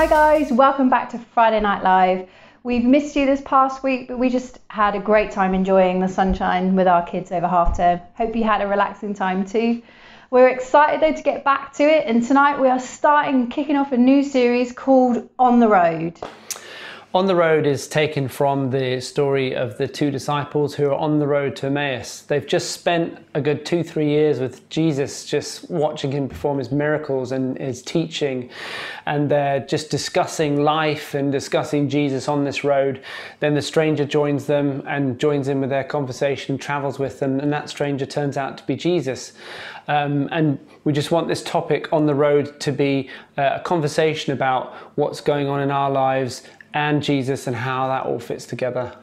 Hi guys, welcome back to Friday Night Live. We've missed you this past week, but we just had a great time enjoying the sunshine with our kids over half term. Hope you had a relaxing time too. We're excited though to get back to it, and tonight we are kicking off a new series called On the Road. On the Road is taken from the story of the two disciples who are on the road to Emmaus. They've just spent a good 2-3 years with Jesus, just watching him perform his miracles and his teaching. And they're just discussing life and discussing Jesus on this road. Then the stranger joins them and joins in with their conversation, travels with them, and that stranger turns out to be Jesus. And we just want this topic on the road to be a conversation about what's going on in our lives and Jesus and how that all fits together.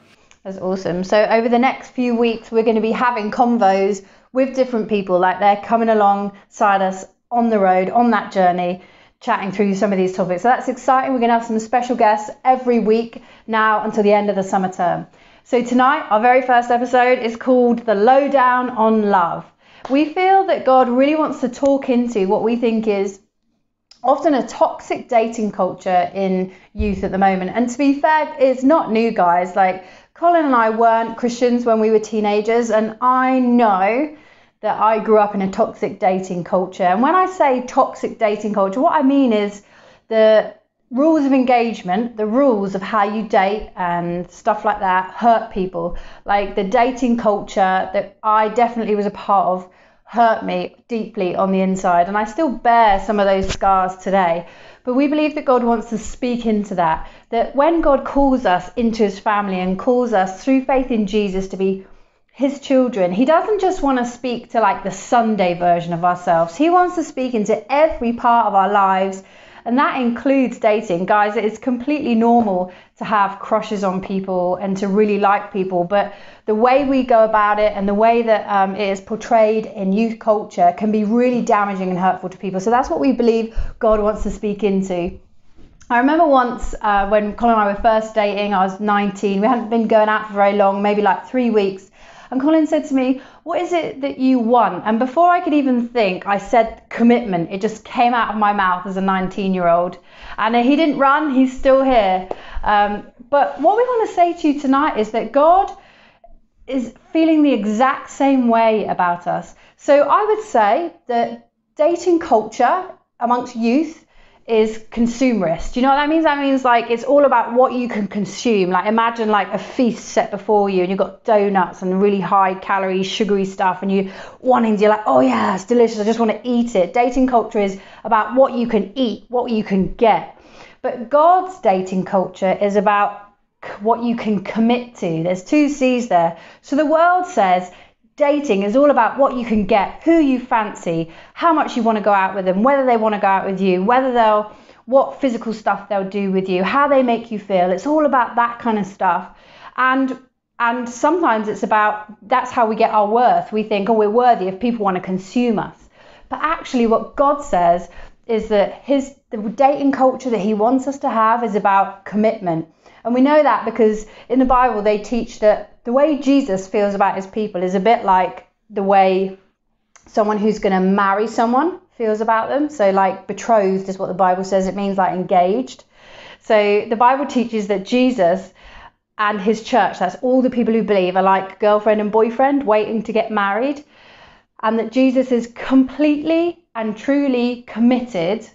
That's awesome. So over the next few weeks, we're going to be having convos with different people, like they're coming alongside us on the road, on that journey, chatting through some of these topics. So that's exciting. We're going to have some special guests every week now until the end of the summer term. So tonight, our very first episode is called The Lowdown on Love. We feel that God really wants to talk into what we think is often a toxic dating culture in youth at the moment. And to be fair, it's not new, guys. Like, Colin and I weren't Christians when we were teenagers, and I know that I grew up in a toxic dating culture. And when I say toxic dating culture, what I mean is the rules of engagement, the rules of how you date and stuff like that hurt people. Like, the dating culture that I definitely was a part of hurt me deeply on the inside, and I still bear some of those scars today. But we believe that God wants to speak into that when God calls us into his family and calls us through faith in Jesus to be his children, he doesn't just want to speak to like the Sunday version of ourselves. He wants to speak into every part of our lives, and that includes dating. Guys, it is completely normal to have crushes on people and to really like people, but the way we go about it and the way that it is portrayed in youth culture can be really damaging and hurtful to people. So that's what we believe God wants to speak into. I remember once when Colin and I were first dating, I was 19, we hadn't been going out for very long, maybe like 3 weeks. And Colin said to me, "What is it that you want?" And before I could even think, I said commitment. It just came out of my mouth as a 19-year-old. And he didn't run, he's still here. But what we want to say to you tonight is that God is feeling the exact same way about us. So I would say that dating culture amongst youth is consumerist. Do you know what that means? That means like it's all about what you can consume. Like, imagine like a feast set before you and you've got donuts and really high calorie sugary stuff and you're like, oh yeah, it's delicious, I just want to eat it. Dating culture is about what you can eat, what you can get. But God's dating culture is about what you can commit to. There's 2 C's there. So the world says dating is all about what you can get, who you fancy, how much you want to go out with them, whether they want to go out with you, what physical stuff they'll do with you, how they make you feel. It's all about that kind of stuff. And sometimes it's about, that's how we get our worth. We think, oh, we're worthy if people want to consume us. But actually what God says is that the dating culture that he wants us to have is about commitment. And we know that because in the Bible they teach that the way Jesus feels about his people is a bit like the way someone who's going to marry someone feels about them. So like betrothed is what the Bible says. It means like engaged. So the Bible teaches that Jesus and his church, that's all the people who believe, are like girlfriend and boyfriend waiting to get married. And that Jesus is completely and truly committed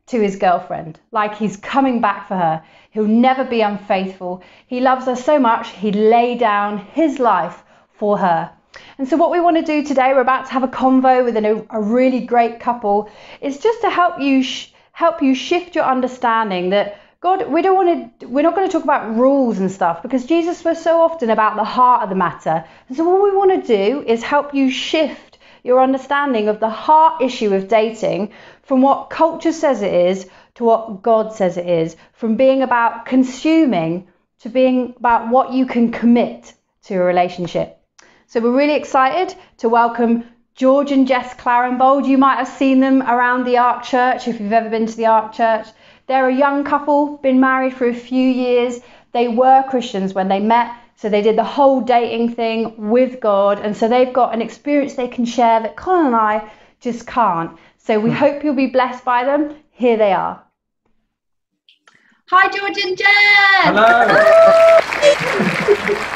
to his girlfriend. Like, he's coming back for her. He'll never be unfaithful. He loves her so much, he'd lay down his life for her. And so what we want to do today, we're about to have a convo with a really great couple, is just to help you shift your understanding that God, we're not going to talk about rules and stuff, because Jesus was so often about the heart of the matter. And so what we want to do is help you shift your understanding of the heart issue of dating from what culture says it is to what God says it is, from being about consuming to being about what you can commit to a relationship. So we're really excited to welcome George and Jess Claringbold. You might have seen them around the Ark Church if you've ever been to the Ark Church. They're a young couple, been married for a few years. They were Christians when they met, so they did the whole dating thing with God, and so they've got an experience they can share that Colin and I just can't. So we hope you'll be blessed by them. Here they are. Hi, George and Jess. Hello.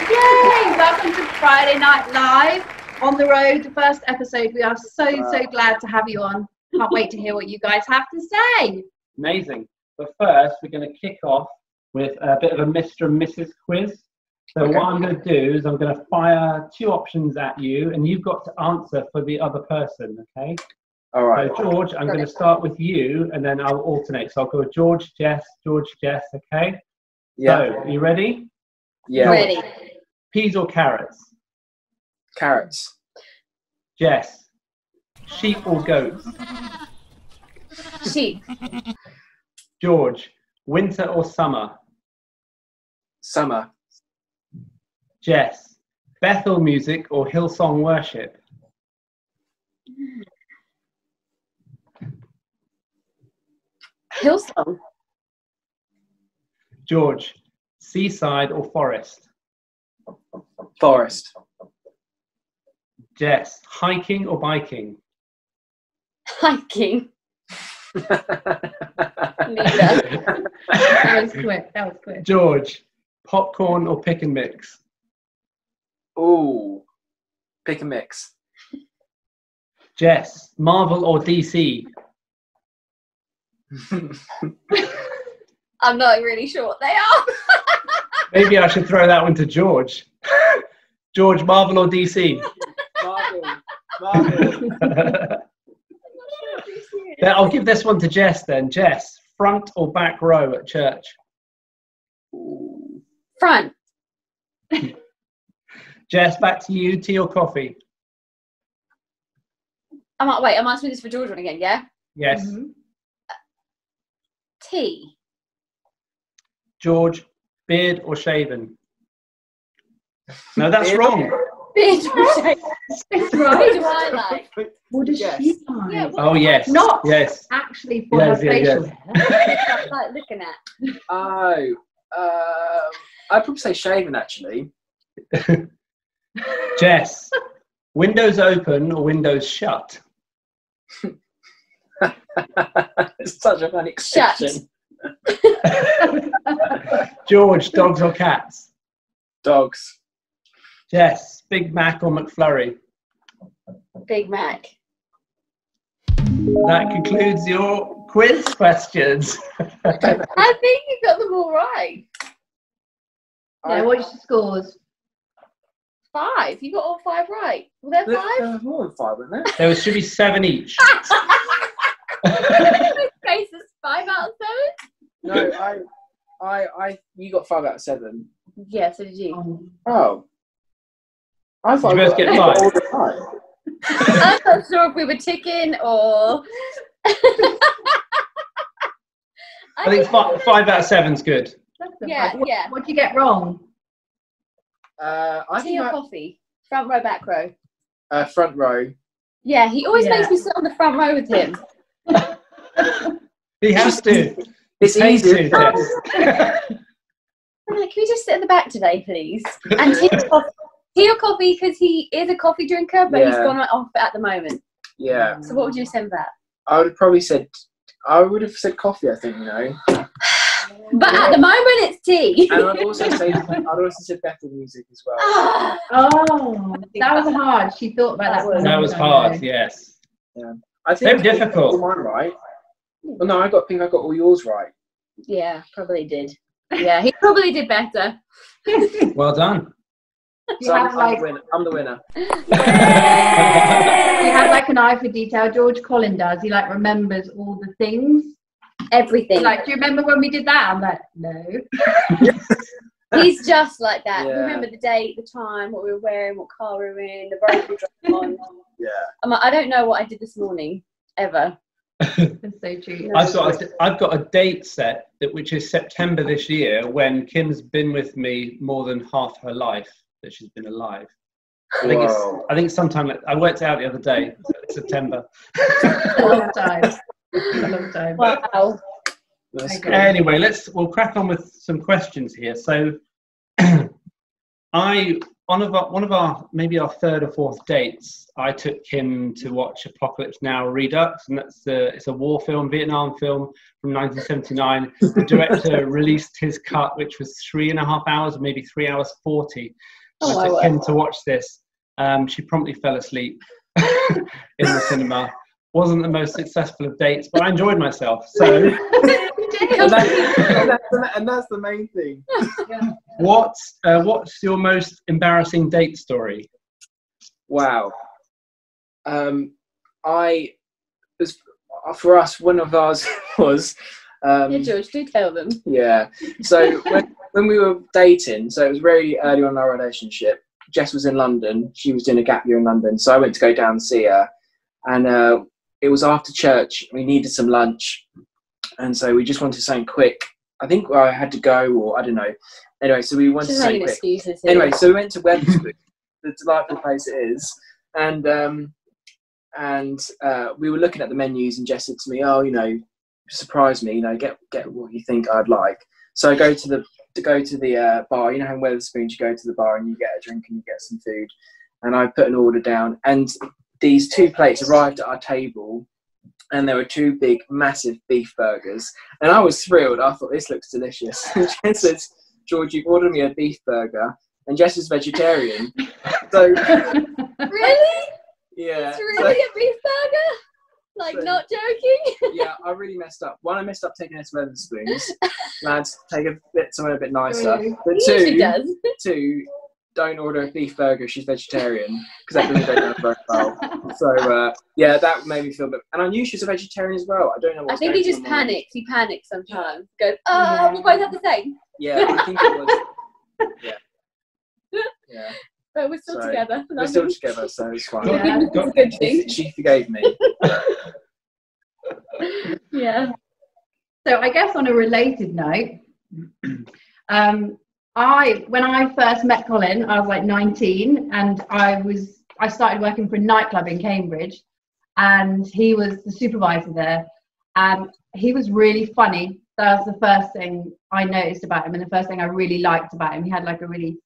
Yay! Welcome to Friday Night Live on the road, the first episode. We are so glad to have you on. Can't wait to hear what you guys have to say. Amazing. But first, we're going to kick off with a bit of a Mr. and Mrs. quiz. So what I'm going to do is I'm going to fire 2 options at you, and you've got to answer for the other person, okay? All right. So George, I'm going to start with you, and then I'll alternate. So I'll go George, Jess, okay? Yeah. So, are you ready? Yeah. Ready. Peas or carrots? Carrots. Jess, sheep or goats? Sheep. George, winter or summer? Summer. Jess, Bethel music or Hillsong worship? Hillsong. George, seaside or forest? Forest. Jess, hiking or biking? Hiking. Neither. That was quick. George, popcorn or pick and mix? Ooh. Pick a mix. Jess, Marvel or DC? I'm not really sure what they are. Maybe I should throw that one to George. George, Marvel or DC? Marvel. Then I'll give this one to Jess then. Jess, front or back row at church? Front. Jess, back to you. Tea or coffee? I'm answering this for George one again, yeah? Yes. Mm-hmm. Tea. George, beard or shaven? No, that's wrong. Beard or shaven. Right. What do I like? What does she like? Yeah, Oh, yes. Not Yes. actually for her facial hair. I like looking at. Oh. I'd probably say shaven, actually. Jess, windows open or windows shut? It's such a funny exception. George, dogs or cats? Dogs. Jess, Big Mac or McFlurry? Big Mac. That concludes your quiz questions. I think you got them all right. Yeah, what's your scores? 5. You got all 5 right. Were there 5? There was more than 5, wasn't there? There should be 7 each. In this case, it's 5 out of 7. No, you got 5 out of 7. Yeah, so did you. Oh. I thought Did you both get 5? all the time. I'm not sure if we were ticking or. I think 5 out of 7 is good. Yeah, yeah. What did you get wrong? I Tea think or coffee? Front row, back row? front row. Yeah, he always makes me sit on the front row with him. He has to. It's Pays easy. to, Jess. I'm like, can we just sit at the back today, please? And tea or coffee, because he is a coffee drinker, but he's gone off at the moment. Yeah. So what would you say to that? I would have said coffee, I think, But at the moment, it's tea. And I'd also say Bethel music as well. Oh, that was hard. She thought about that one. That was hard, yes. Yeah. I think They're difficult. All mine right. Well, no, I think I got all yours right. Yeah, probably did. Yeah, he probably did better. Well done. So I'm the winner. He has like an eye for detail. George Collin does. He like remembers all the things. Everything. Like, do you remember when we did that? I'm like, no. He's just like that. Yeah. Remember the date, the time, what we were wearing, what car we were in, the road we drove on. Yeah. I'm like, I don't know what I did this morning, ever. That's so true. I've got a date set which is September this year, when Kim's been with me more than half her life that she's been alive. I think sometime I worked it out the other day. September. A long time. A long time. Wow. Okay. Anyway, we'll crack on with some questions here. So I one of our maybe our third or fourth dates, I took him to watch Apocalypse Now Redux, and it's a war film, Vietnam film from 1979. The director released his cut, which was 3.5 hours, maybe 3 hours 40. I took him to watch this. She promptly fell asleep in the cinema. Wasn't the most successful of dates, but I enjoyed myself. So, and that's the main thing. Yeah. What's your most embarrassing date story? Wow. For us, one of ours was. Yeah, George, do tell them. Yeah. So when we were dating, so it was very early on in our relationship. Jess was in London. She was doing a gap year in London, so I went to go down and see her, and it was after church. We needed some lunch, and so we just wanted something quick. I think I had to go, or I don't know. Anyway, so we wanted something quick. Excuses here. Anyway, so we went to Wetherspoon, the delightful place it is, and we were looking at the menus, and Jess said to me, "Oh, surprise me, get what you think I'd like." So I go to the bar. You know how in Wetherspoons you go to the bar and you get a drink and you get some food, and I put an order down, and these 2 plates arrived at our table, and there were 2 big, massive beef burgers, and I was thrilled. I thought, this looks delicious. And Jess says, "George, you've ordered me a beef burger," and Jess is vegetarian. So Really? yeah, It's really a beef burger? Like, So- not joking? yeah, I really messed up. One, I messed up taking her to Wetherspoons. Lads, take somewhere a bit nicer. But He usually does. two, don't order a beef burger if she's vegetarian, because that doesn't go down very well. So yeah, that made me feel a bit. And I knew she was a vegetarian as well. I don't know what. I think he just panics. He panics sometimes. Goes, we'll both have the same. Yeah, I think it was. Yeah, But we're still together. we're still together, so it's fine. Yeah, it's a good thing. She forgave me. Yeah. So I guess on a related note, when I first met Colin, I was like 19, and I started working for a nightclub in Cambridge, and he was the supervisor there, and he was really funny. That was the first thing I noticed about him, and the first thing I really liked about him. He had like a really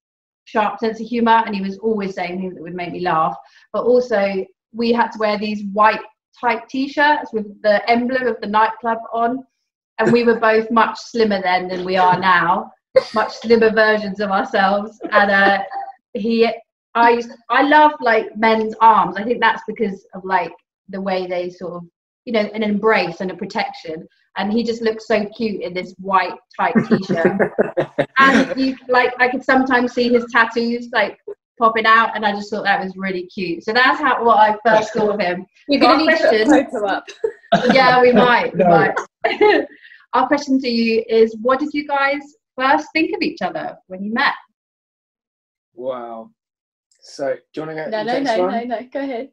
sharp sense of humour, and he was always saying things that would make me laugh. But also, we had to wear these white tight t-shirts with the emblem of the nightclub on, and we were both much slimmer then than we are now, much slimmer versions of ourselves. And I love like men's arms. I think that's because of like the way they sort of, an embrace and a protection. And he just looked so cute in this white tight t-shirt. And I could sometimes see his tattoos like popping out, and I just thought that was really cute. So that's what I first saw of him. You're going to need to put a photo up. Yeah, we might. Our question to you is, what did you guys first think of each other when you met? Wow. So, do you want to go? No. Go ahead.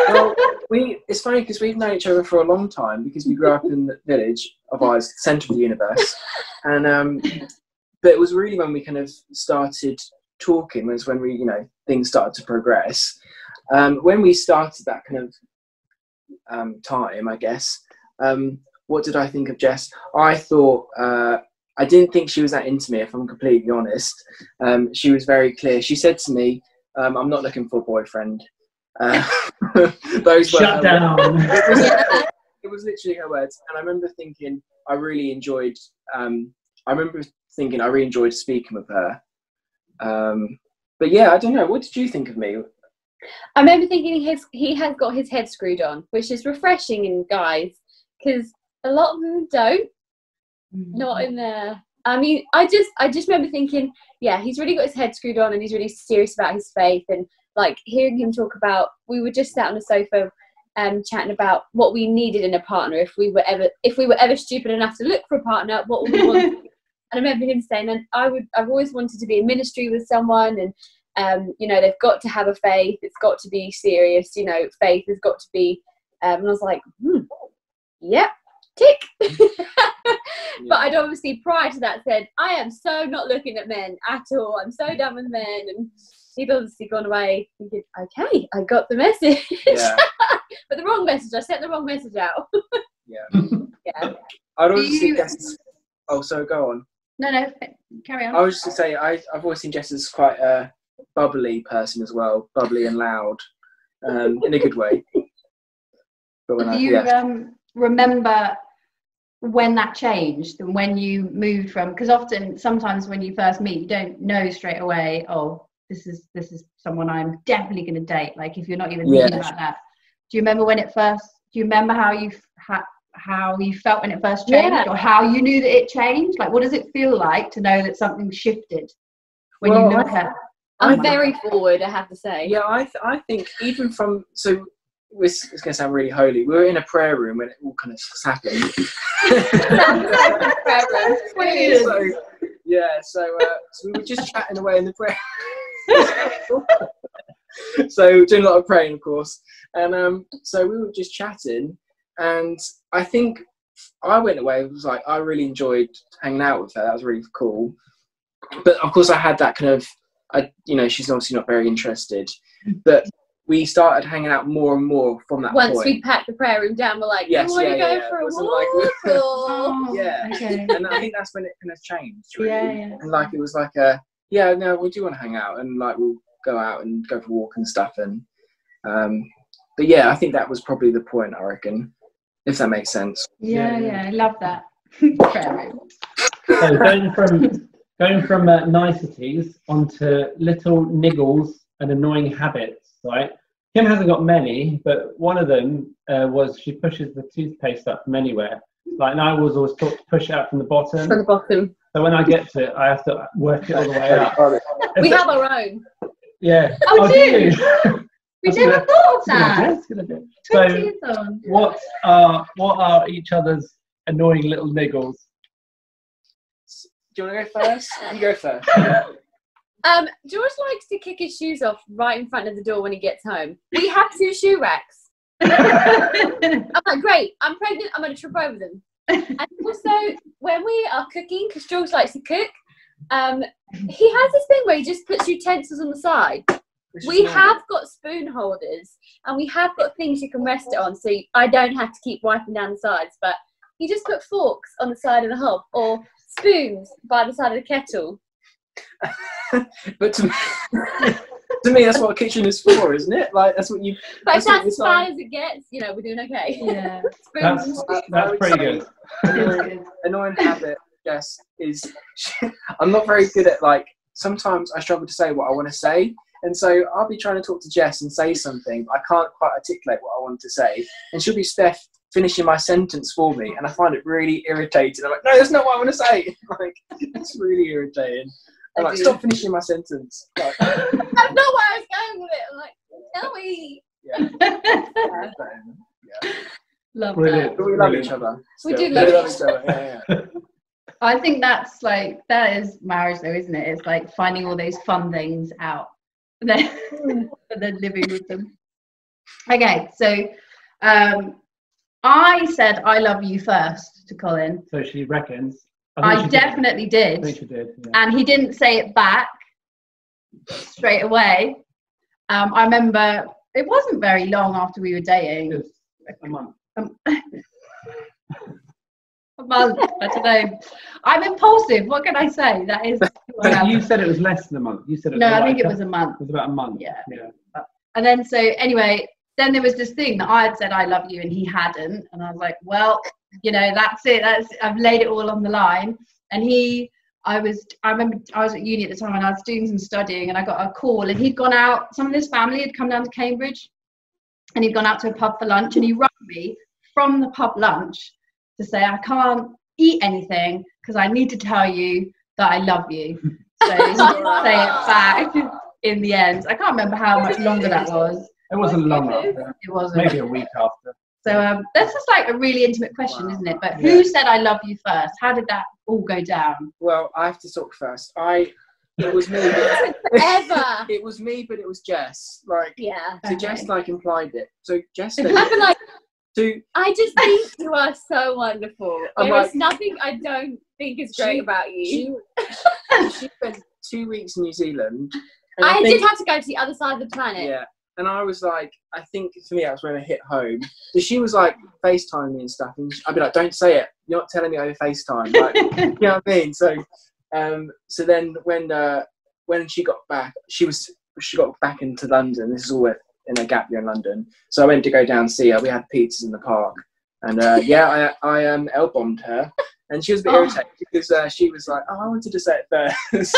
Well, it's funny because we've known each other for a long time, because we grew up in the village of ours, centre of the universe, and but it was really when we kind of started talking, was when we, things started to progress. When we started that kind of time, I guess, what did I think of Jess? I thought, I didn't think she was that into me, if I'm completely honest. She was very clear. She said to me, "I'm not looking for a boyfriend." Those Shut down. It was literally her words, and I remember thinking I really enjoyed speaking with her. But yeah, I don't know. What did you think of me? I remember thinking he has got his head screwed on, which is refreshing in guys, because a lot of them don't. Not in there. I mean, I just remember thinking, yeah, he's really got his head screwed on, and he's really serious about his faith. And like hearing him talk about, we were just sat on the sofa chatting about what we needed in a partner, if we were ever stupid enough to look for a partner, what would we want. And I remember him saying, and I've always wanted to be in ministry with someone, and they've got to have a faith, it's got to be serious, faith has got to be, and I was like, yep, tick. But I'd obviously prior to that said, I am so not looking at men at all, I'm so done with men. And he'd obviously gone away thinking, okay, I got the message. Yeah. But the wrong message, I sent the wrong message out. Yeah. Yeah. I'd obviously guess. Oh, so go on. No, carry on. I was just going to say, I've always seen Jess as quite bubbly person as well, bubbly and loud, in a good way. But when Do you remember when that changed and when you moved from? Because often, sometimes when you first meet, you don't know straight away. Oh, this is someone I'm definitely going to date. Like if you're not even thinking about that. Do you remember when it first? Do you remember how you felt when it first changed, or how you knew that it changed? Like, what does it feel like to know that something shifted when you look at? I'm very forward, I have to say. Yeah, I think even from, so it's going to sound really holy. We were in a prayer room when it all kind of happened. So we were just chatting away in the prayer. So doing a lot of praying, of course. And so we were just chatting, and I think I went away. It was like, I really enjoyed hanging out with her. That was really cool. But of course, I had that kind of, she's obviously not very interested. But we started hanging out more and more from that point. Once we packed the prayer room down, we're like, you want to go for a walk? Okay. And I think that's when it kind of changed, really. Yeah. And like, it was like we do want to hang out, and like we'll go out and go for a walk and stuff. And but yeah, I think that was probably the point, I reckon, if that makes sense. Yeah, I love that. So going from niceties onto little niggles and annoying habits, right? Kim hasn't got many, but one of them was she pushes the toothpaste up from anywhere. Like, and I was always taught to push it up from the bottom. From the bottom. So when I get to it, I have to work it all the way up. We have our own. Yeah. Oh, do you? We never thought of that. So, what are each other's annoying little niggles? Do you want to go first? You go first. George likes to kick his shoes off right in front of the door when he gets home. We have 2 shoe racks. I'm like, great, I'm pregnant, I'm going to trip over them. And also, when we are cooking, because George likes to cook, he has this thing where he just puts utensils on the side. We have got spoon holders, and we have got things you can rest it on, so I don't have to keep wiping down the sides, but he just put forks on the side of the hob, or spoons by the side of the kettle. But to me, that's what a kitchen is for, isn't it? Like, that's what you. But if that's as bad as it gets, we're doing okay. Yeah, that's pretty good. Annoying habit, Jess, is I'm not very good at, like, sometimes I struggle to say what I want to say, and so I'll be trying to talk to Jess and say something, but I can't quite articulate what I want to say, and she'll be finishing my sentence for me, and I find it really irritating. I'm like, no, that's not what I want to say. Like, it's really irritating. I'm like, stop finishing my sentence. Like, that's not where I was going with it. I'm like, tell me. Yeah. Love Brilliant. that. But we love each other. We do love each other. Yeah. I think that is marriage, though, isn't it? It's like finding all those fun things out, and then living with them. Okay, so I said I love you first to Colin. So she reckons. I definitely did. I think she did. Yeah. And he didn't say it back straight away. I remember it wasn't very long after we were dating. It was a month. A month, I don't know. I'm impulsive. What can I say? That is. But you said it was less than a month. You said it was I think it was a month. It was about a month. Yeah. And then anyway, then there was this thing that I had said I love you and he hadn't, and I was like, well, that's it. I've laid it all on the line. And I remember I was at uni at the time and I was doing some studying, and I got a call, and he'd gone out. Some of his family had come down to Cambridge, and he'd gone out to a pub for lunch, and he rang me from the pub lunch to say, I can't eat anything because I need to tell you that I love you. So he didn't say it back in the end. I can't remember how much longer that was. It wasn't long after. It wasn't. Maybe a week after. So that's just like a really intimate question, isn't it? But who said I love you first? How did that all go down? Well, I have to talk first. It was me. Forever. It was me, but it was Jess. Like, yeah. So Jess implied it. So Jess said, I just think you are so wonderful. There is nothing I don't think is great about you. She spent 2 weeks in New Zealand. I did have to go to the other side of the planet. Yeah. And I was like, I think for me, that was when I hit home. So she was like FaceTiming me and stuff. And I'd be like, don't say it. You're not telling me over FaceTime. Like, you know what I mean? So then when she got back, she was she got back into London. This is all in a gap year in London. So I went to go down and see her. We had pizzas in the park, and I L-bombed her, and she was a bit irritated because she was like, "Oh, I wanted to say it first." I was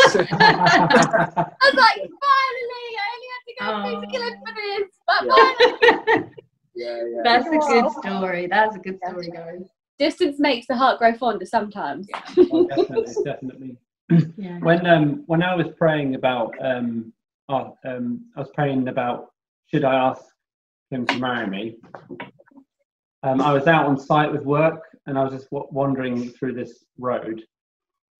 like, finally, I only had to go physical for this, but finally. Yeah. That's a good story. That's a good story, guys. Distance makes the heart grow fonder sometimes. Oh, definitely. Yeah. When I was praying about should I ask him to marry me, I was out on site with work, and I was just wandering through this road,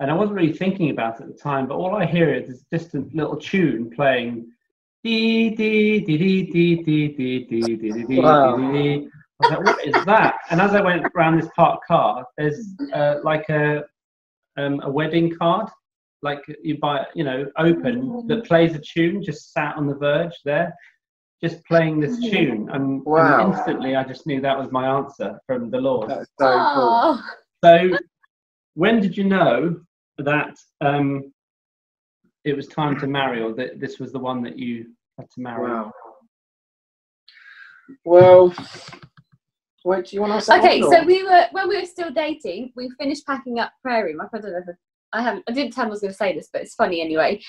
and I wasn't really thinking about it at the time, but all I hear is this distant little tune playing. Dee dee dee dee dee dee dee dee dee dee. I was like, what is that? And as I went around this parked car, there's like a wedding card, like you buy, open, that plays a tune, just sat on the verge there, just playing this tune. And instantly I just knew that was my answer from the Lord. That's so cool. So when did you know that it was time to marry, or that this was the one that you had to marry? Wow. Well, wait, do you want to say? Okay, so when we were still dating, we finished packing up prayer room. I don't know if I didn't tell him I was going to say this, but it's funny anyway.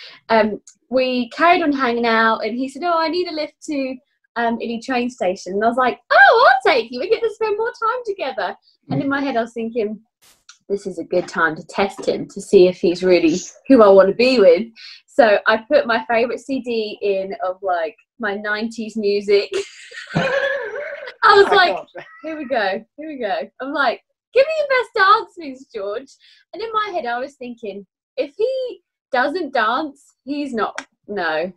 We carried on hanging out, and he said, "Oh, I need a lift to any train station." And I was like, "Oh, I'll take you. We get to spend more time together." And in my head, I was thinking, this is a good time to test him to see if he's really who I want to be with. So I put my favourite CD in of like my 90s music. I was like, here we go. I'm like, give me your best dance moves, George. And in my head, I was thinking, if he doesn't dance, he's not, no.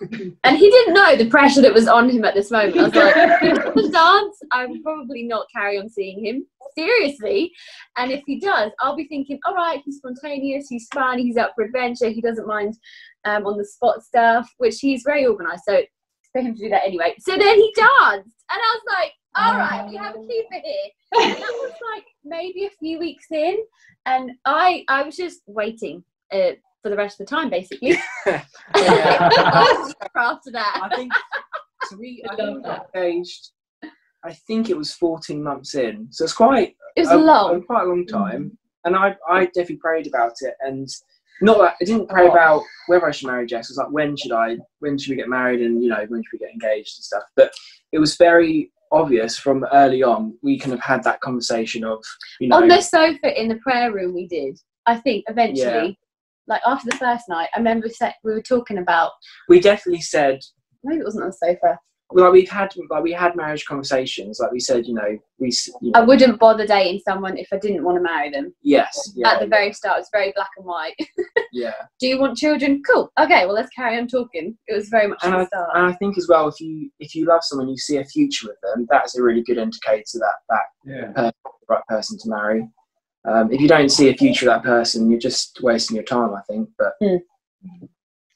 And he didn't know the pressure that was on him at this moment. I was like, if he doesn't dance, I will probably not carry on seeing him. Seriously. And if he does, I'll be thinking, all right, he's spontaneous, he's fun, he's up for adventure, he doesn't mind on the spot stuff, which he's very organised. So for him to do that anyway. So then he danced, and I was like, all right, we have a keeper here. And that was like maybe a few weeks in, and I was just waiting for the rest of the time, basically. After that, I think we got engaged. I think it was 14 months in, so it's quite a long time. And I definitely prayed about it, and not that I didn't pray about whether I should marry Jess. It was like, when should we get married, and when should we get engaged and stuff. But it was very obvious from early on. We kind of had that conversation of on the sofa in the prayer room. We did. I think eventually, like after the first night, I remember we were talking about. We definitely said. Maybe it wasn't on the sofa. Well, we had marriage conversations. Like we said, I wouldn't bother dating someone if I didn't want to marry them. Yes. Yeah, at the very start, it was very black and white. Yeah. Do you want children? Cool. Okay, well, let's carry on talking. It was very much at the start. And I think as well, if you love someone, you see a future with them, that's a really good indicator that the right person to marry. If you don't see a future with that person, you're just wasting your time, I think. But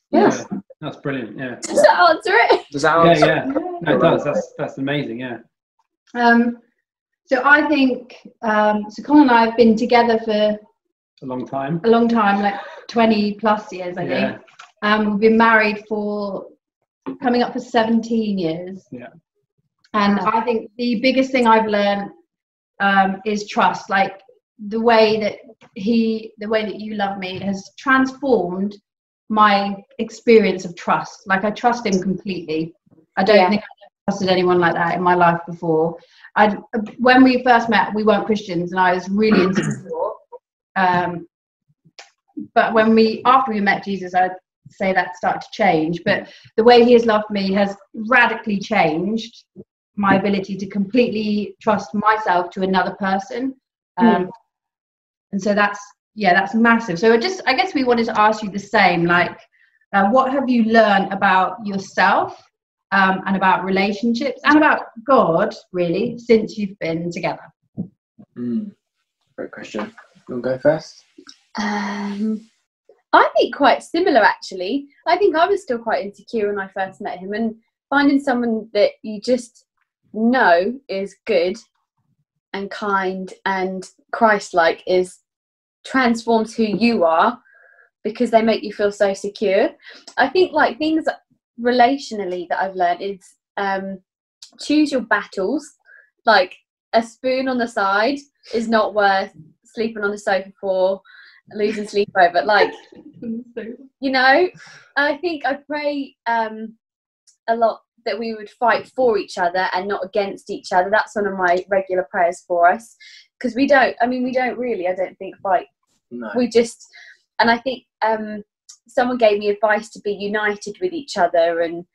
yeah. That's brilliant. Yeah. Does that answer it? Does that answer? Yeah. No, it does. That's amazing. Yeah. So I think so. Colin and I have been together for a long time, like 20 plus years, I think. We've been married for coming up for 17 years. Yeah. And I think the biggest thing I've learned is trust. Like the way that you love me has transformed my experience of trust. Like I trust him completely. I don't think I've trusted anyone like that in my life before. When we first met, we weren't Christians, and I was really insecure. But after we met Jesus, I'd say that started to change. But the way he has loved me has radically changed my ability to completely trust myself to another person. And so that's massive. So I guess we wanted to ask you the same, like, what have you learned about yourself and about relationships and about God, really, since you've been together? Great question. You want to go first? I think quite similar, actually. I think I was still quite insecure when I first met him, and finding someone that you just know is good and kind and Christ-like transforms who you are, because they make you feel so secure. I think like things relationally that I've learned is choose your battles. Like, a spoon on the side is not worth sleeping on the sofa for, losing sleep over. Like, you know, I think I pray a lot that we would fight for each other and not against each other. That's one of my regular prayers for us, because we don't really, I don't think, fight. No. We just, and I think someone gave me advice to be united with each other, and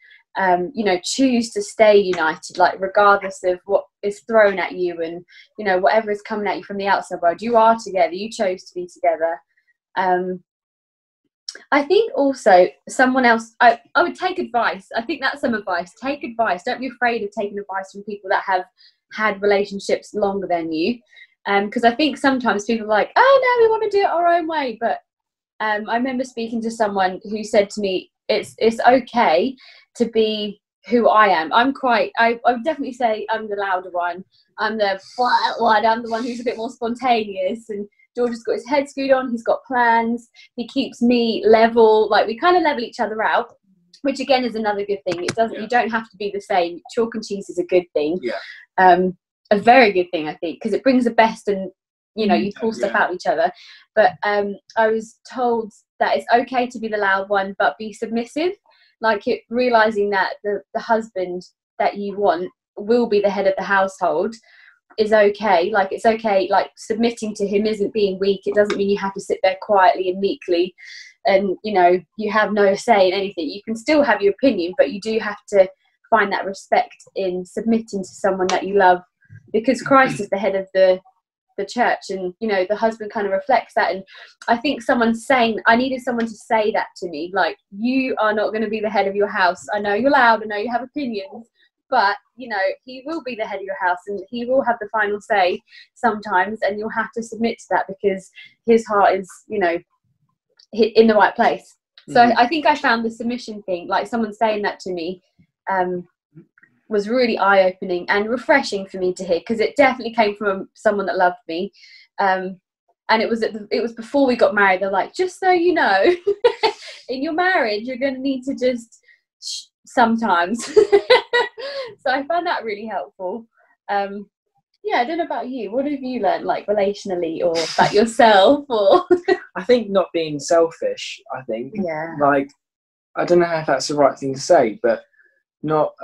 you know, choose to stay united, like, regardless of what is thrown at you, and, you know, whatever is coming at you from the outside world, you are together, you chose to be together. I think also someone else, I would take advice. I think that's some advice. Take advice. Don't be afraid of taking advice from people that have had relationships longer than you. Because I think sometimes people are like, oh no, we want to do it our own way. But I remember speaking to someone who said to me, it's okay to be who I am. I would definitely say I'm the louder one. I'm the quiet one. I'm the one who's a bit more spontaneous. And George has got his head screwed on. He's got plans. He keeps me level. Like, we kind of level each other out, which again is another good thing. It doesn't. You don't have to be the same. Chalk and cheese is a good thing. Yeah. A very good thing, I think, because it brings the best, and, you know, you pull stuff out of each other. But I was told that it's okay to be the loud one, but be submissive. Like, realizing that the husband that you want will be the head of the household is okay. Like, it's okay. Like, submitting to him isn't being weak. It doesn't mean you have to sit there quietly and meekly, and, you know, you have no say in anything. You can still have your opinion, but you do have to find that respect in submitting to someone that you love, because Christ is the head of the church, and, you know, the husband kind of reflects that. And I think I needed someone to say that to me, like, you are not going to be the head of your house. I know you're loud, I know you have opinions, but, you know, he will be the head of your house, and he will have the final say sometimes, and you'll have to submit to that, because his heart is, you know, in the right place. So I think I found the submission thing, like someone saying that to me, was really eye-opening and refreshing for me to hear, because it definitely came from someone that loved me. And it was before we got married. They're like, just so you know, in your marriage you're going to need to just sometimes. So I found that really helpful. Yeah, I don't know about you. What have you learned, like, relationally, or about yourself? Or I think not being selfish. I think, yeah, like, I don't know if that's the right thing to say, but not.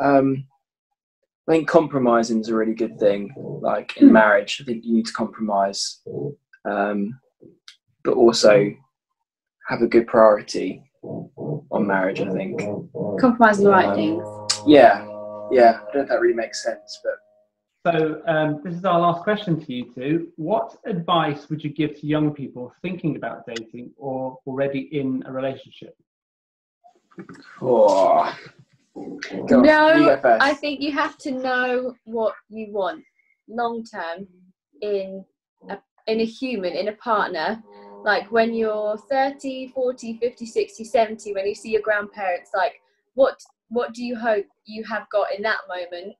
I think compromising is a really good thing. Like, in marriage, I think you need to compromise, but also have a good priority on marriage. I think compromising the right things. Yeah. I don't know if that really makes sense, but. So this is our last question to you two. What advice would you give to young people thinking about dating or already in a relationship? Oh. I think you have to know what you want long term in a human, in a partner. Like, when you're 30, 40, 50, 60, 70, when you see your grandparents, like, what do you hope you have got in that moment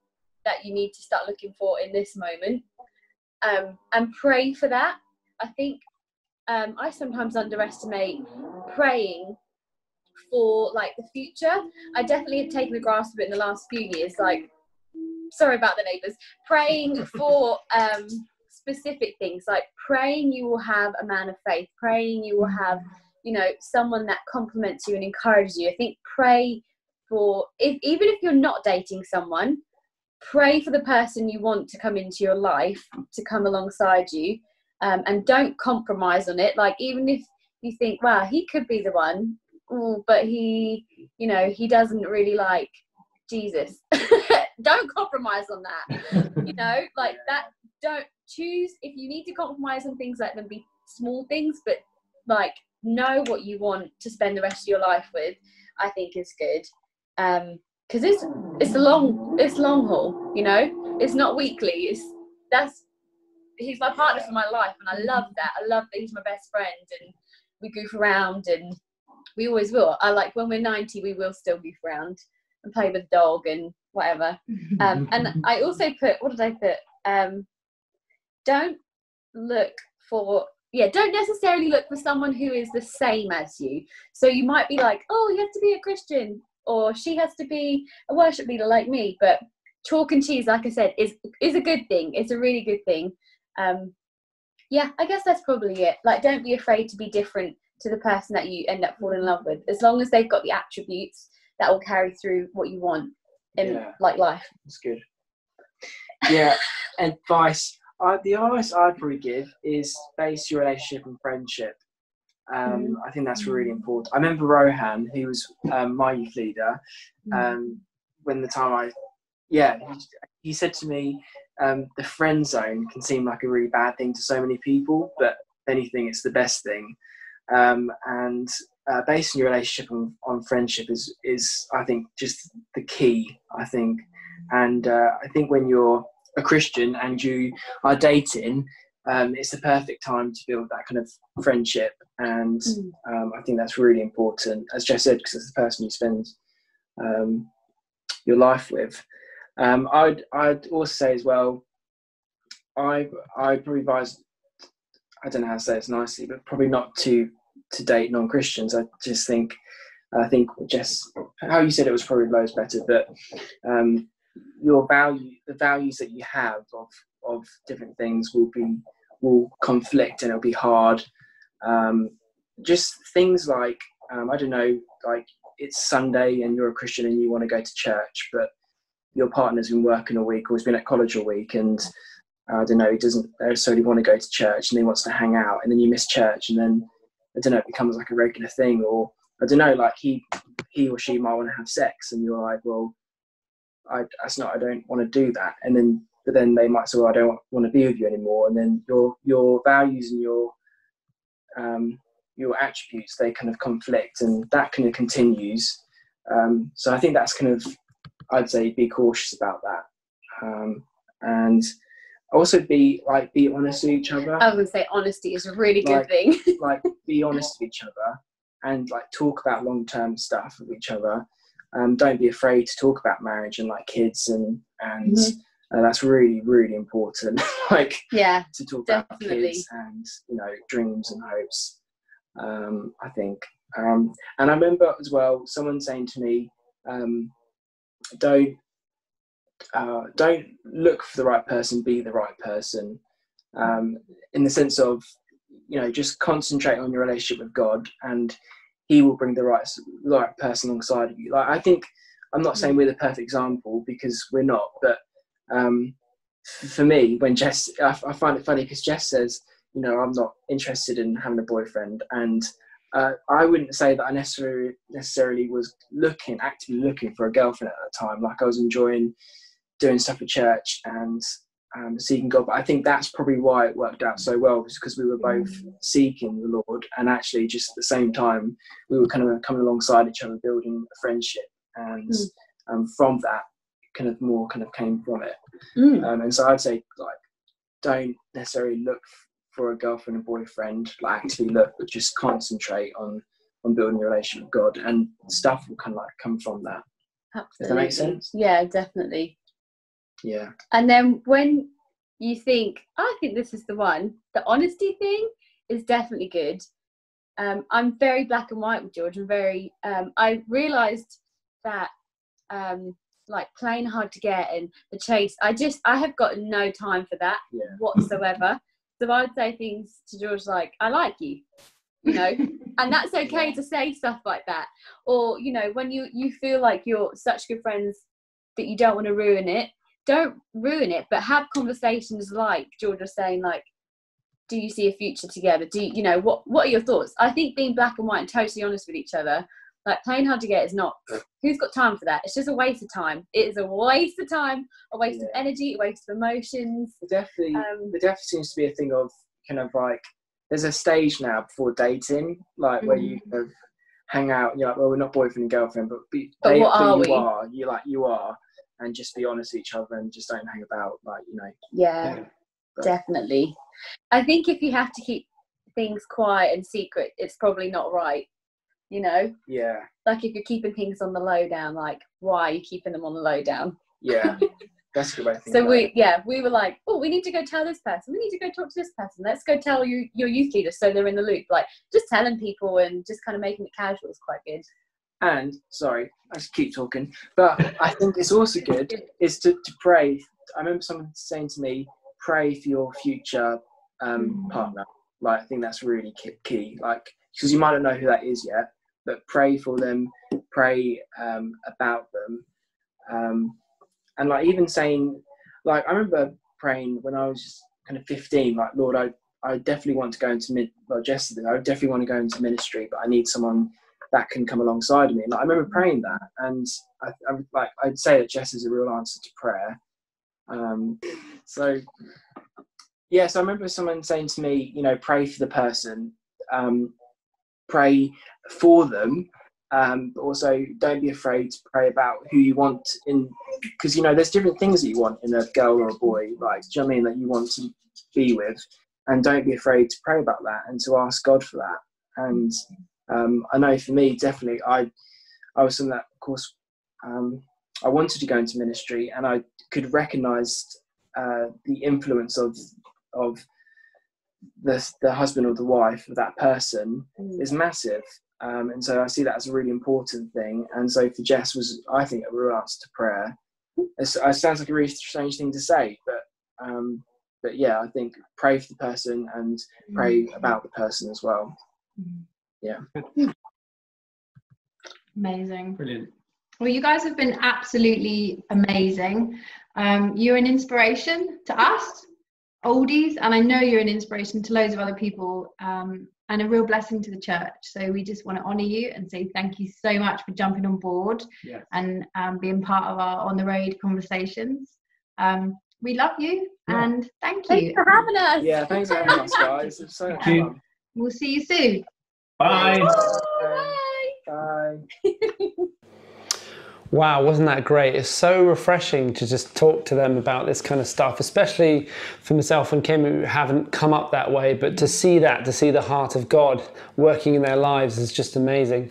that you need to start looking for in this moment, and pray for that. I think I sometimes underestimate praying for, like, the future. I definitely have taken a grasp of it in the last few years, like, sorry about the neighbours, praying for specific things, like praying you will have a man of faith, praying you will have, you know, someone that compliments you and encourages you. I think pray for, even if you're not dating someone, pray for the person you want to come into your life, to come alongside you, and don't compromise on it. Like, even if you think, wow, he could be the one, but he, you know, he doesn't really like Jesus. Don't compromise on that. You know, like that. Don't choose. If you need to compromise on things, let them be small things, but, like, know what you want to spend the rest of your life with. I think is good. Because it's long haul, you know. It's not weekly. He's my partner for my life, and I love that. I love that he's my best friend, and we goof around, and we always will. I like, when we're 90, we will still goof around and play with the dog and whatever. And I also put, what did I put? Don't necessarily look for someone who is the same as you. So you might be like, oh, you have to be a Christian, or she has to be a worship leader like me. But chalk and cheese, like I said, is a good thing. It's a really good thing. Yeah, I guess that's probably it. Like, don't be afraid to be different to the person that you end up falling in love with, as long as they've got the attributes that will carry through what you want in like life. That's good. Yeah, advice. The advice I'd probably give is base your relationship on friendship. I think that's really important. I remember Rohan, who was my youth leader, when the time he said to me, the friend zone can seem like a really bad thing to so many people, but if anything, it's the best thing. And basing your relationship on friendship is, I think, just the key, I think. And I think when you're a Christian and you are dating, it's the perfect time to build that kind of friendship. And I think that's really important, as Jess said, because it's the person you spend your life with. I'd also say as well, I probably advise, I don't know how to say this nicely, but probably not to date non-Christians. I think Jess, how you said it was probably loads better, but the values that you have of different things will conflict, and it'll be hard. Just things like, I don't know, like it's Sunday and you're a Christian and you want to go to church, but your partner's been working a week or has been at college a week, and I don't know, he doesn't necessarily want to go to church and he wants to hang out, and then you miss church, and then, I don't know, it becomes like a regular thing. Or I don't know, like he or she might want to have sex, and you're like, well, I don't want to do that. But then they might say, well, I don't want to be with you anymore. And then your values and your attributes, they kind of conflict, and that kind of continues. So I think that's kind of, I'd say, be cautious about that. And also be honest with each other. I was going to say honesty is a really good thing. Like, be honest with each other, and like talk about long-term stuff with each other. Don't be afraid to talk about marriage and like kids, and that's really, really important. To talk about kids and, you know, dreams and hopes. I think. And I remember as well someone saying to me, don't look for the right person, be the right person. In the sense of, you know, just concentrate on your relationship with God, and he will bring the right person alongside of you. Like, I think, I'm not saying we're the perfect example, because we're not, but for me, when Jess, I find it funny because Jess says, you know, I'm not interested in having a boyfriend, and I wouldn't say that I necessarily was actively looking for a girlfriend at that time. Like, I was enjoying doing stuff at church and seeking God, but I think that's probably why it worked out so well, because we were both seeking the Lord, and actually just at the same time we were kind of coming alongside each other, building a friendship, and from that kind of more kind of came from it. And so I'd say, like, don't necessarily look for a girlfriend and boyfriend, like actively look, but just concentrate on building your relationship with God, and stuff will kind of like come from that. Absolutely. Does that make sense? Yeah, definitely. Yeah. And then when you think, I think this is the one, the honesty thing is definitely good. I'm very black and white with George. I realised that like playing hard to get and the chase, I have got no time for that whatsoever. So I'd say things to George like, I like you, you know, and that's okay to say stuff like that. Or, you know, when you feel like you're such good friends that you don't want to ruin it, don't ruin it, but have conversations like George was saying, like, do you see a future together? You know, what are your thoughts? I think being black and white and totally honest with each other, like playing hard to get is not, who's got time for that? It's just a waste of time. It is a waste of time, a waste of energy, a waste of emotions. There definitely seems to be a thing of kind of like, there's a stage now before dating, like where you kind of hang out and you're like, well, we're not boyfriend and girlfriend, but you are, and just be honest with each other and just don't hang about, like, you know. Yeah. Definitely. I think if you have to keep things quiet and secret, it's probably not right, you know? Yeah. Like if you're keeping things on the lowdown, like, why are you keeping them on the lowdown? Yeah. That's a good way to think so about we were like, oh, we need to go tell this person. We need to go talk to this person. Let's go tell your youth leader so they're in the loop. Like, just telling people and just kind of making it casual is quite good. And sorry, I just keep talking, but I think it's also good is to pray. I remember someone saying to me, pray for your future partner. Like, I think that's really key. Like, because you might not know who that is yet, but pray for them, pray about them, and like even saying, like, I remember praying when I was kind of 15, like, Lord, I definitely want to go into Jess did, I definitely want to go into ministry, but I need someone that can come alongside of me. Like, I remember praying that, and I'd say that Jess is a real answer to prayer. So I remember someone saying to me, you know, pray for the person, pray for them, but also don't be afraid to pray about who you want because, you know, there's different things that you want in a girl or a boy, like, do you know what I mean, that you want to be with, and don't be afraid to pray about that and to ask God for that. And I know for me, definitely, I was someone that, of course, I wanted to go into ministry, and I could recognise the influence of the husband or the wife of that person is massive. And so I see that as a really important thing. And so for Jess was, I think, a real answer to prayer. It sounds like a really strange thing to say, but yeah, I think pray for the person and pray about the person as well. Yeah. Amazing. Brilliant. Well, you guys have been absolutely amazing. You're an inspiration to us, oldies, and I know you're an inspiration to loads of other people, and a real blessing to the church. So we just want to honour you and say thank you so much for jumping on board and being part of our On the Road conversations. We love you and thank you. Thanks for having us. Yeah, thanks for having us, guys. It's so much fun. We'll see you soon. Bye. Bye. Wow, wasn't that great? It's so refreshing to just talk to them about this kind of stuff, especially for myself and Kim, who haven't come up that way, but to see the heart of God working in their lives is just amazing.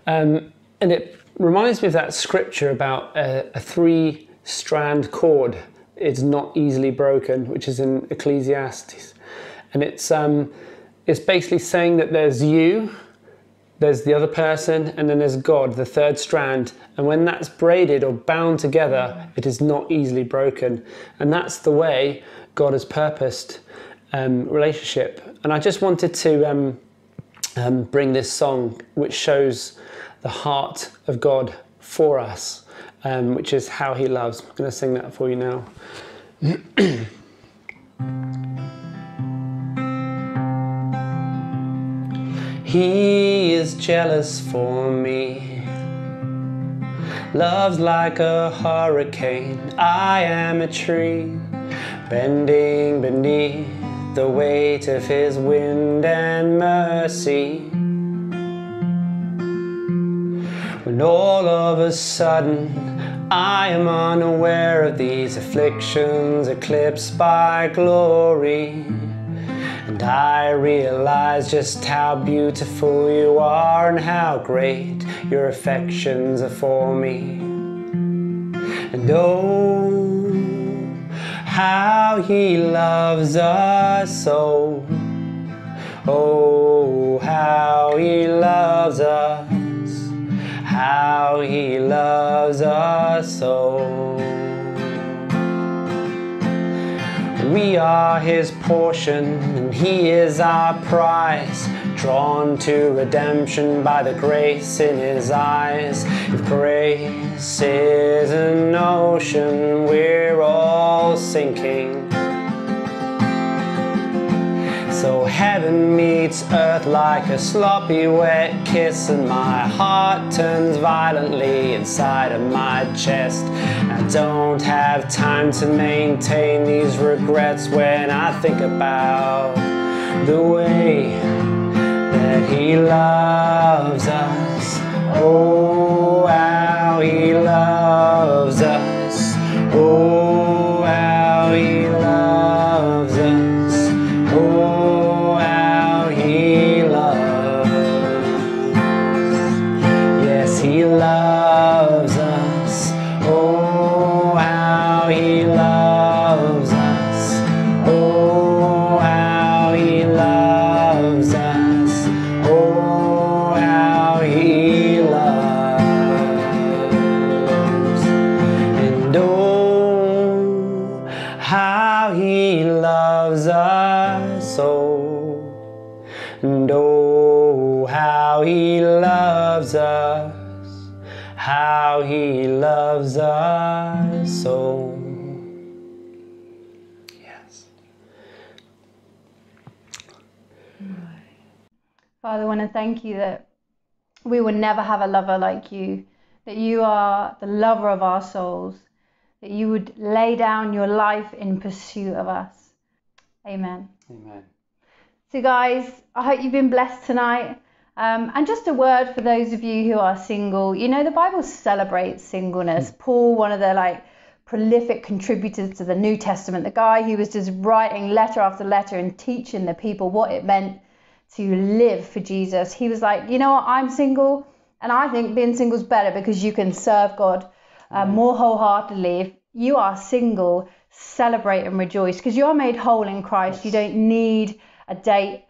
And it reminds me of that scripture about a 3-strand cord. It's not easily broken, which is in Ecclesiastes. And it's basically saying that there's you, there's the other person, and then there's God, the 3rd strand. And when that's braided or bound together, it is not easily broken. And that's the way God has purposed relationship. And I just wanted to bring this song, which shows the heart of God for us, which is How He Loves. I'm going to sing that for you now. He is jealous for me, love's like a hurricane. I am a tree bending beneath the weight of His wind and mercy. When all of a sudden I am unaware of these afflictions eclipsed by glory, and I realize just how beautiful you are and how great your affections are for me. And oh, how He loves us so. Oh, how He loves us. How He loves us so. We are His portion, and He is our prize, drawn to redemption by the grace in His eyes. If grace is an ocean, we're all sinking. So heaven meets earth like a sloppy wet kiss, and my heart turns violently inside of my chest. I don't have time to maintain these regrets when I think about the way that He loves us. Oh, how He loves us. Oh, how He loves us. Oh, how He loves. Yes, He loves us. Oh, how He loves us. Oh, how He loves us. Oh, how He loves. how he loves us so. Yes. Father, I want to thank you that we will never have a lover like you, that you are the lover of our souls, that you would lay down your life in pursuit of us. Amen. Amen. So guys, I hope you've been blessed tonight. And just a word for those of you who are single. You know, the Bible celebrates singleness. Paul, one of the prolific contributors to the New Testament, the guy who was just writing letter after letter and teaching the people what it meant to live for Jesus. He was like, you know what, I'm single, and I think being single is better because you can serve God more wholeheartedly. If you are single, celebrate and rejoice because you are made whole in Christ. Yes. You don't need a date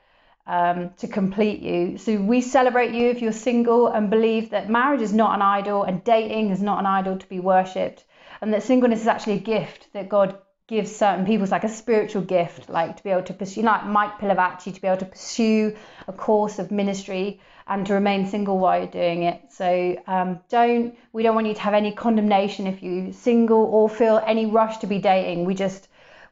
to complete you. So we celebrate you if you're single and believe that marriage is not an idol and dating is not an idol to be worshipped, and that singleness is actually a gift that God gives certain people. It's like a spiritual gift, like to be able to pursue, like Mike Pilavachi, to be able to pursue a course of ministry and to remain single while you're doing it. So we don't want you to have any condemnation if you're single or feel any rush to be dating.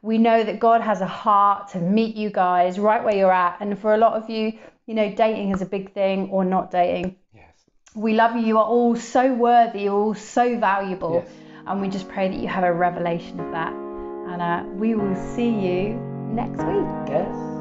We know that God has a heart to meet you guys right where you're at. And for a lot of you, you know, dating is a big thing or not dating. Yes. We love you. You are all so worthy. You're all so valuable. Yes. And we just pray that you have a revelation of that. And we will see you next week. Yes.